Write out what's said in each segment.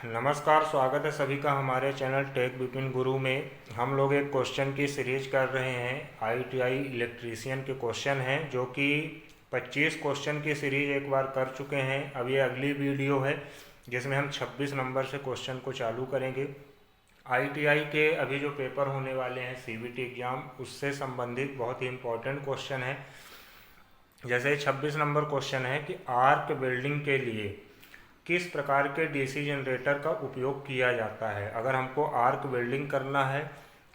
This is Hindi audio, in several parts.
नमस्कार, स्वागत है सभी का हमारे चैनल टेक विपिन गुरु में। हम लोग एक क्वेश्चन की सीरीज कर रहे हैं। आईटीआई इलेक्ट्रीशियन के क्वेश्चन हैं जो कि 25 क्वेश्चन की सीरीज एक बार कर चुके हैं। अब ये अगली वीडियो है जिसमें हम 26 नंबर से क्वेश्चन को चालू करेंगे। आईटीआई के अभी जो पेपर होने वाले हैं सीबीटी एग्ज़ाम, उससे संबंधित बहुत ही इम्पोर्टेंट क्वेश्चन है। जैसे 26 नंबर क्वेश्चन है कि आर्क वेल्डिंग के लिए किस प्रकार के डीसी जनरेटर का उपयोग किया जाता है। अगर हमको आर्क वेल्डिंग करना है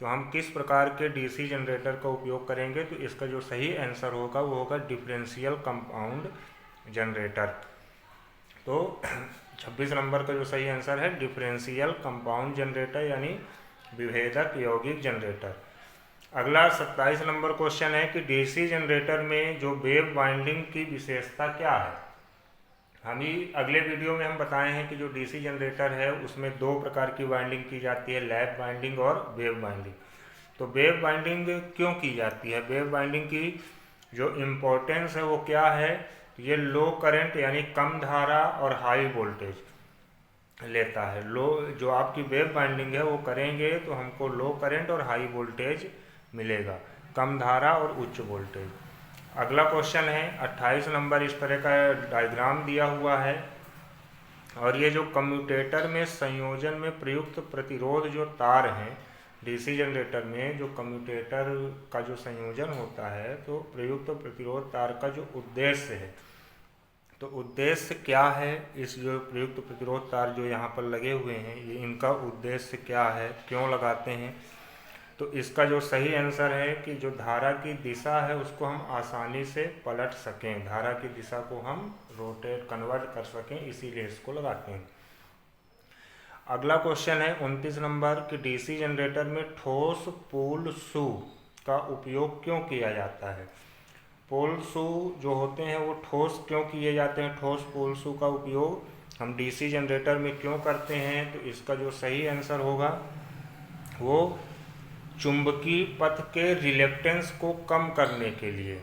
तो हम किस प्रकार के डीसी जनरेटर का उपयोग करेंगे, तो इसका जो सही आंसर होगा वो होगा डिफरेंशियल कंपाउंड जनरेटर। तो 26 नंबर का जो सही आंसर है डिफरेंशियल कंपाउंड जनरेटर यानी विभेदक यौगिक जनरेटर। अगला 27 नंबर क्वेश्चन है कि डीसी जनरेटर में जो वेव वाइंडिंग की विशेषता क्या है। हम ही अगले वीडियो में हम बताए हैं कि जो डीसी जनरेटर है उसमें दो प्रकार की वाइंडिंग की जाती है, लैप वाइंडिंग और वेव वाइंडिंग। तो वेव वाइंडिंग क्यों की जाती है, वेव वाइंडिंग की जो इम्पोर्टेंस है वो क्या है। ये लो करंट यानी कम धारा और हाई वोल्टेज लेता है। लो जो आपकी वेव वाइंडिंग है वो करेंगे तो हमको लो करंट और हाई वोल्टेज मिलेगा, कम धारा और उच्च वोल्टेज। अगला क्वेश्चन है 28 नंबर। इस तरह का डायग्राम दिया हुआ है और ये जो कम्यूटेटर में संयोजन में प्रयुक्त प्रतिरोध जो तार हैं डीसी जनरेटर में, जो कम्यूटेटर का जो संयोजन होता है तो प्रयुक्त प्रतिरोध तार का जो उद्देश्य है, तो उद्देश्य क्या है। इस जो प्रयुक्त प्रतिरोध तार जो यहाँ पर लगे हुए हैं ये इनका उद्देश्य क्या है, क्यों लगाते हैं। तो इसका जो सही आंसर है कि जो धारा की दिशा है उसको हम आसानी से पलट सकें, धारा की दिशा को हम रोटेट कन्वर्ट कर सकें, इसीलिए इसको लगाते हैं। अगला क्वेश्चन है 29 नंबर कि डीसी जनरेटर में ठोस पोल शू का उपयोग क्यों किया जाता है। पोल शू जो होते हैं वो ठोस क्यों किए जाते हैं, ठोस पोल शू का उपयोग हम डीसी जनरेटर में क्यों करते हैं। तो इसका जो सही आंसर होगा वो चुंबकीय पथ के रिलेक्टेंस को कम करने के लिए,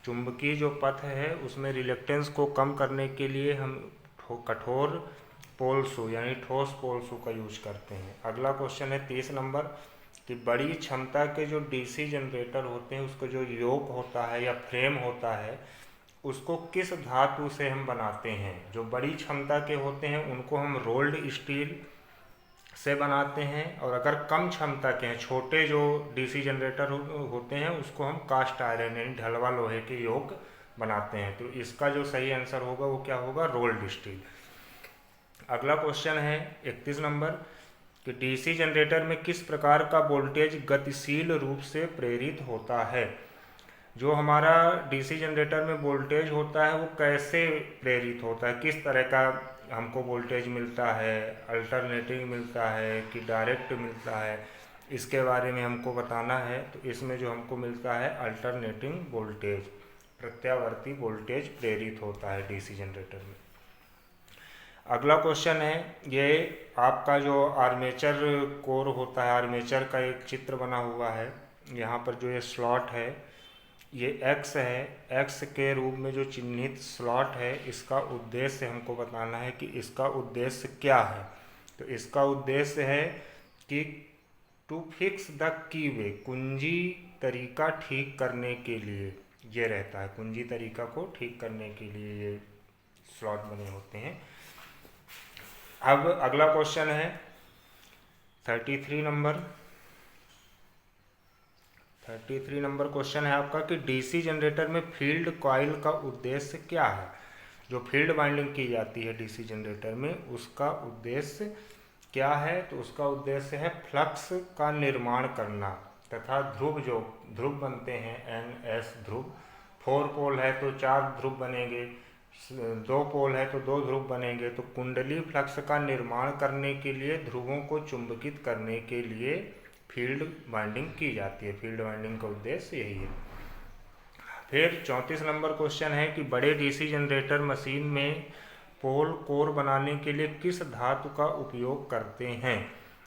चुंबकीय जो पथ है उसमें रिलेक्टेंस को कम करने के लिए हम कठोर पोल शू यानी ठोस पोल शू का यूज करते हैं। अगला क्वेश्चन है 30 नंबर कि बड़ी क्षमता के जो डीसी जनरेटर होते हैं उसका जो योक होता है या फ्रेम होता है उसको किस धातु से हम बनाते हैं। जो बड़ी क्षमता के होते हैं उनको हम रोल्ड स्टील से बनाते हैं और अगर कम क्षमता के हैं, छोटे जो डीसी जनरेटर होते हैं उसको हम कास्ट आयरन यानी ढलवा लोहे के योक बनाते हैं। तो इसका जो सही आंसर होगा वो क्या होगा, रोल्ड स्टील। अगला क्वेश्चन है 31 नंबर कि डीसी जनरेटर में किस प्रकार का वोल्टेज गतिशील रूप से प्रेरित होता है। जो हमारा डीसी जनरेटर में वोल्टेज होता है वो कैसे प्रेरित होता है, किस तरह का हमको वोल्टेज मिलता है, अल्टरनेटिंग मिलता है कि डायरेक्ट मिलता है, इसके बारे में हमको बताना है। तो इसमें जो हमको मिलता है अल्टरनेटिंग वोल्टेज, प्रत्यावर्ती वोल्टेज प्रेरित होता है डीसी जनरेटर में। अगला क्वेश्चन है ये आपका जो आर्मेचर कोर होता है, आर्मेचर का एक चित्र बना हुआ है। यहाँ पर जो ये स्लॉट है ये एक्स है, एक्स के रूप में जो चिन्हित स्लॉट है इसका उद्देश्य हमको बताना है कि इसका उद्देश्य क्या है। तो इसका उद्देश्य है कि टू फिक्स द कीवे, कुंजी तरीका ठीक करने के लिए ये रहता है, कुंजी तरीका को ठीक करने के लिए ये स्लॉट बने होते हैं। अब अगला क्वेश्चन है 33 नंबर क्वेश्चन है आपका कि डीसी जनरेटर में फील्ड कॉइल का उद्देश्य क्या है। जो फील्ड वाइंडिंग की जाती है डीसी जनरेटर में उसका उद्देश्य क्या है। तो उसका उद्देश्य है फ्लक्स का निर्माण करना तथा ध्रुव, जो ध्रुव बनते हैं NS ध्रुव, 4 पोल है तो 4 ध्रुव बनेंगे, 2 पोल है तो 2 ध्रुव बनेंगे। तो कुंडली फ्लक्स का निर्माण करने के लिए ध्रुवों को चुंबकित करने के लिए फील्ड वाइंडिंग की जाती है। फील्ड वाइंडिंग का उद्देश्य यही है। फिर 34 नंबर क्वेश्चन है कि बड़े डीसी जनरेटर मशीन में पोल कोर बनाने के लिए किस धातु का उपयोग करते हैं।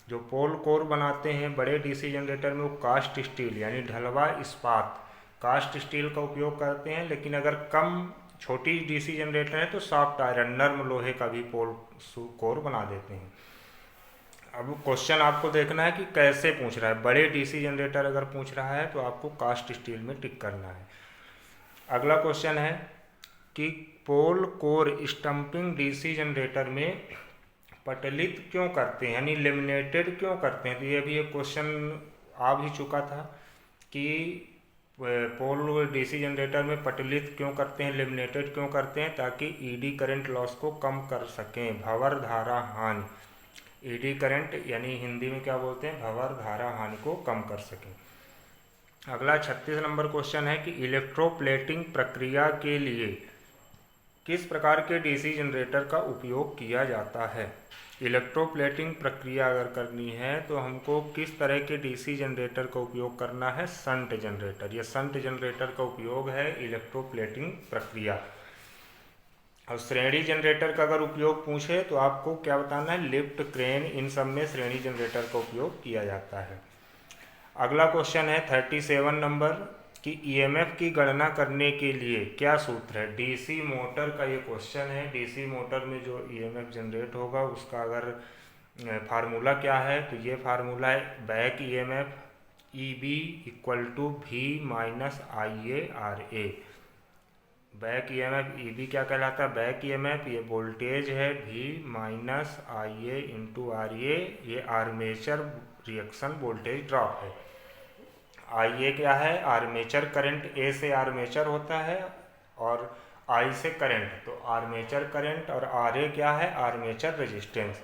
जो पोल कोर बनाते हैं बड़े डीसी जनरेटर में वो कास्ट स्टील यानी ढलवा इस्पात, कास्ट स्टील का उपयोग करते हैं। लेकिन अगर कम छोटी डीसी जनरेटर है तो सॉफ्ट आयरन, नर्म लोहे का भी पोल कोर बना देते हैं। अब क्वेश्चन आपको देखना है कि कैसे पूछ रहा है। बड़े डीसी जनरेटर अगर पूछ रहा है तो आपको कास्ट स्टील में टिक करना है। अगला क्वेश्चन है कि पोल कोर स्टम्पिंग डीसी जनरेटर में पटलित क्यों करते हैं, यानी लेमिनेटेड क्यों करते हैं। तो ये भी एक क्वेश्चन आ भी चुका था कि पोल डीसी जनरेटर में पटलित क्यों करते हैं, लेमिनेटेड क्यों करते हैं, ताकि ईडी करंट लॉस को कम कर सकें, भंवर धारा हानि। ईडी करंट यानी हिंदी में क्या बोलते हैं, भंवर धारा हानि को कम कर सकें। अगला 36 नंबर क्वेश्चन है कि इलेक्ट्रोप्लेटिंग प्रक्रिया के लिए किस प्रकार के डीसी जनरेटर का उपयोग किया जाता है। इलेक्ट्रोप्लेटिंग प्रक्रिया अगर करनी है तो हमको किस तरह के डीसी जनरेटर का उपयोग करना है, शंट जनरेटर। यह शंट जनरेटर का उपयोग है इलेक्ट्रोप्लेटिंग प्रक्रिया। और श्रेणी जनरेटर का अगर उपयोग पूछे तो आपको क्या बताना है, लिफ्ट, क्रेन, इन सब में श्रेणी जनरेटर का उपयोग किया जाता है। अगला क्वेश्चन है 37 नंबर कि ईएमएफ की गणना करने के लिए क्या सूत्र है। डीसी मोटर का ये क्वेश्चन है। डीसी मोटर में जो ईएमएफ जनरेट होगा उसका अगर फार्मूला क्या है तो ये फार्मूला है back EMF EB equal to V minus I A R A. Back EMF EB क्या कहलाता है, बैक ईएमएफ ये वोल्टेज है, V minus I A into R A ये आर्मेचर रिएक्शन वोल्टेज ड्रॉप है। आई ए क्या है, आर्मेचर करंट। ए से आर्मेचर होता है और आई से करंट, तो आर्मेचर करंट। और आर ए क्या है, आर्मेचर रेजिस्टेंस।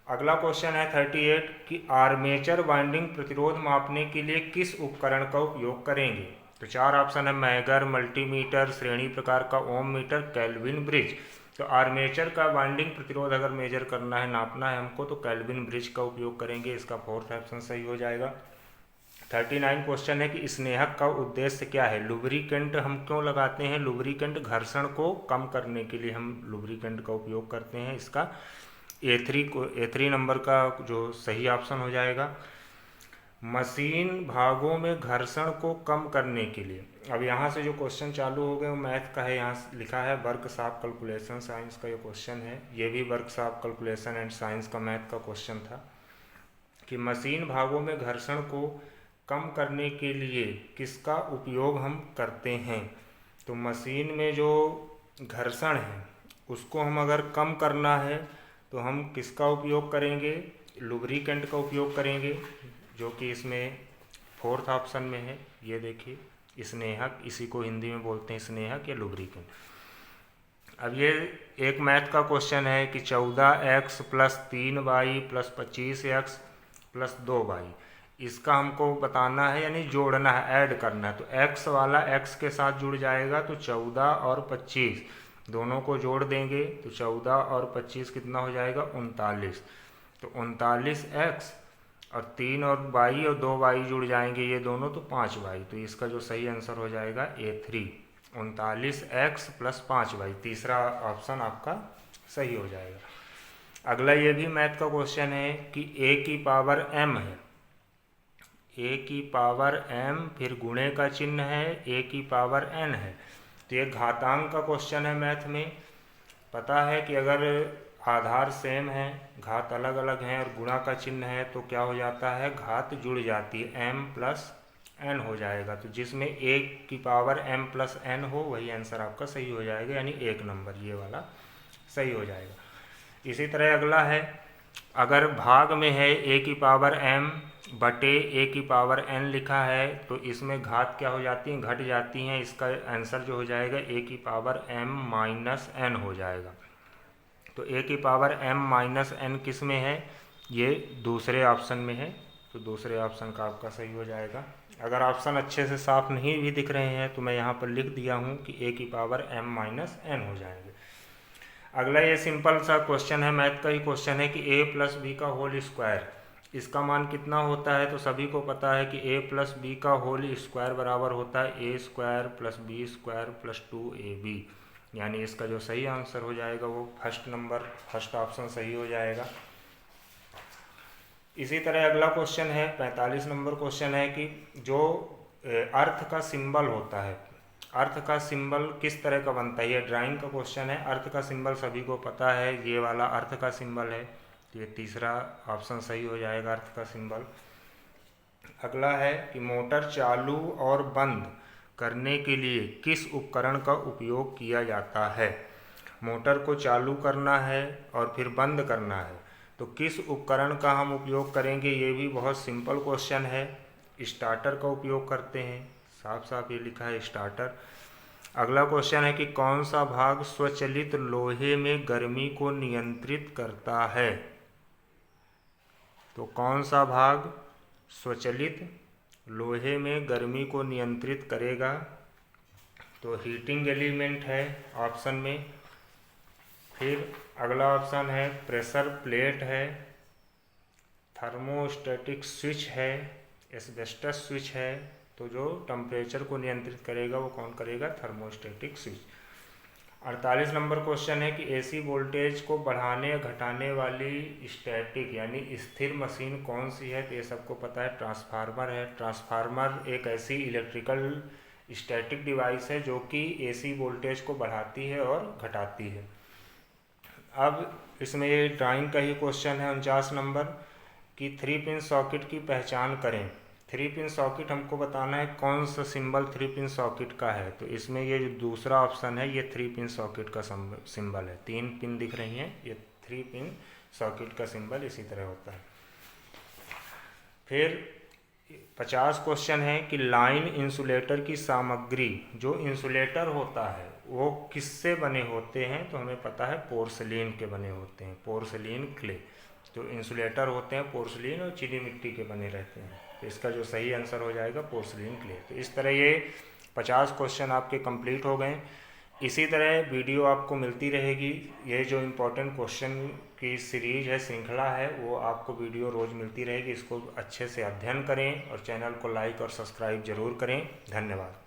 अगला क्वेश्चन है 38 कि आर्मेचर वाइंडिंग प्रतिरोध मापने के लिए किस उपकरण का उपयोग करेंगे। तो 4 ऑप्शन है, मैगर, मल्टीमीटर, श्रेणी प्रकार का ओम मीटर, केल्विन ब्रिज। तो आर्मेचर का वाइंडिंग प्रतिरोध अगर मेजर करना है, नापना है हमको, तो केल्विन ब्रिज का उपयोग करेंगे। इसका 4th ऑप्शन सही हो जाएगा। 39 क्वेश्चन है कि स्नेहक का उद्देश्य क्या है। लुब्रिकेंट हम क्यों लगाते हैं, लुब्रिकेंट घर्षण को कम करने के लिए हम लुब्रिकेंट का उपयोग करते हैं। इसका ए3 नंबर का जो सही ऑप्शन हो जाएगा। मशीन भागों में घर्षण को कम करने के लिए, अब यहाँ से जो क्वेश्चन चालू हो गए वो मैथ का है। यहाँ लिखा है वर्कशॉप कैलकुलेशन साइंस का ये क्वेश्चन है। ये भी वर्कशॉप कैलकुलेशन एंड साइंस का मैथ का क्वेश्चन था कि मशीन भागों में घर्षण को कम करने के लिए किसका उपयोग हम करते हैं। तो मशीन में जो घर्षण है उसको हम अगर कम करना है तो हम किसका उपयोग करेंगे, लुब्रिकेंट का उपयोग करेंगे, जो कि इसमें 4th ऑप्शन में है। ये देखिए स्नेहक, इसी को हिंदी में बोलते हैं स्नेहक या लुब्रिकेंट। अब ये एक मैथ का क्वेश्चन है कि 14x + 3y + 25x + 2y, इसका हमको बताना है यानी जोड़ना है, ऐड करना है। तो x वाला x के साथ जुड़ जाएगा, तो 14 और 25 दोनों को जोड़ देंगे तो 14 और 25 कितना हो जाएगा, 39। तो 39x और 3 और y और 2y जुड़ जाएंगे ये दोनों, तो 5y। तो इसका जो सही आंसर हो जाएगा A3, 39x + 5y। तीसरा ऑप्शन आपका सही हो जाएगा। अगला ये भी मैथ का क्वेश्चन है कि a की पावर m है, a की पावर m, फिर गुणे का चिन्ह है, a की पावर n है। तो ये घातांक का क्वेश्चन है। मैथ में पता है कि अगर आधार सेम है, घात अलग अलग हैं और गुणा का चिन्ह है तो क्या हो जाता है, घात जुड़ जाती है, m + n हो जाएगा। तो जिसमें a की पावर m + n हो वही आंसर आपका सही हो जाएगा, यानी 1 नंबर ये वाला सही हो जाएगा। इसी तरह अगला है, अगर भाग में है a की पावर m बटे a की पावर n लिखा है तो इसमें घात क्या हो जाती हैं, घट जाती हैं। इसका आंसर जो हो जाएगा a की पावर m - n हो जाएगा। तो a की पावर m - n किस में है, ये दूसरे ऑप्शन में है, तो दूसरे ऑप्शन का आपका सही हो जाएगा। अगर ऑप्शन अच्छे से साफ नहीं भी दिख रहे हैं तो मैं यहाँ पर लिख दिया हूँ कि a की पावर m - n हो जाएंगे। अगला ये सिंपल सा क्वेश्चन है, मैथ का ही क्वेश्चन है कि a + b का होल स्क्वायर, इसका मान कितना होता है। तो सभी को पता है कि a + b का होल स्क्वायर बराबर होता है a² + b² + 2ab, यानी इसका जो सही आंसर हो जाएगा वो फर्स्ट ऑप्शन सही हो जाएगा। इसी तरह अगला क्वेश्चन है 45 नंबर क्वेश्चन है कि जो अर्थ का सिंबल होता है, अर्थ का सिंबल किस तरह का बनता है। ये ड्राइंग का क्वेश्चन है। अर्थ का सिंबल सभी को पता है, ये वाला अर्थ का सिंबल है। तो ये तीसरा ऑप्शन सही हो जाएगा, अर्थ का सिंबल। अगला है कि मोटर चालू और बंद करने के लिए किस उपकरण का उपयोग किया जाता है। मोटर को चालू करना है और फिर बंद करना है, तो किस उपकरण का हम उपयोग करेंगे, ये भी बहुत सिंपल क्वेश्चन है। स्टार्टर का उपयोग करते हैं, साफ साफ ये लिखा है स्टार्टर। अगला क्वेश्चन है कि कौन सा भाग स्वचालित लोहे में गर्मी को नियंत्रित करता है। तो कौन सा भाग स्वचालित लोहे में गर्मी को नियंत्रित करेगा, तो हीटिंग एलिमेंट है ऑप्शन में। फिर अगला ऑप्शन है प्रेशर प्लेट है, थर्मोस्टेटिक स्विच है, एस्बेस्टस स्विच है। तो जो टेम्परेचर को नियंत्रित करेगा वो कौन करेगा, थर्मोस्टेटिक स्विच। 48 नंबर क्वेश्चन है कि एसी वोल्टेज को बढ़ाने या घटाने वाली स्टैटिक यानी स्थिर मशीन कौन सी है। तो ये सबको पता है, ट्रांसफार्मर है। ट्रांसफार्मर एक ऐसी इलेक्ट्रिकल स्टैटिक डिवाइस है जो कि एसी वोल्टेज को बढ़ाती है और घटाती है। अब इसमें ये ड्राइंग का ही क्वेश्चन है 49 नंबर कि 3 पिन सॉकेट की पहचान करें। 3 पिन सॉकेट हमको बताना है कौन सा सिंबल 3 पिन सॉकेट का है। तो इसमें ये जो दूसरा ऑप्शन है ये 3 पिन सॉकेट का सिंबल है। 3 पिन दिख रही हैं, ये 3 पिन सॉकेट का सिंबल इसी तरह होता है। फिर 50 क्वेश्चन है कि लाइन इंसुलेटर की सामग्री, जो इंसुलेटर होता है वो किससे बने होते हैं। तो हमें पता है पोर्सलिन के बने होते हैं, पोर्सलिन क्ले। तो इंसुलेटर होते हैं पोर्सलिन और चीनी मिट्टी के बने रहते हैं। तो इसका जो सही आंसर हो जाएगा पोर्सलिन क्ले। तो इस तरह ये 50 क्वेश्चन आपके कंप्लीट हो गए। इसी तरह वीडियो आपको मिलती रहेगी। ये जो इम्पोर्टेंट क्वेश्चन की सीरीज है, श्रृंखला है, वो आपको वीडियो रोज़ मिलती रहेगी। इसको अच्छे से अध्ययन करें और चैनल को लाइक और सब्सक्राइब ज़रूर करें। धन्यवाद।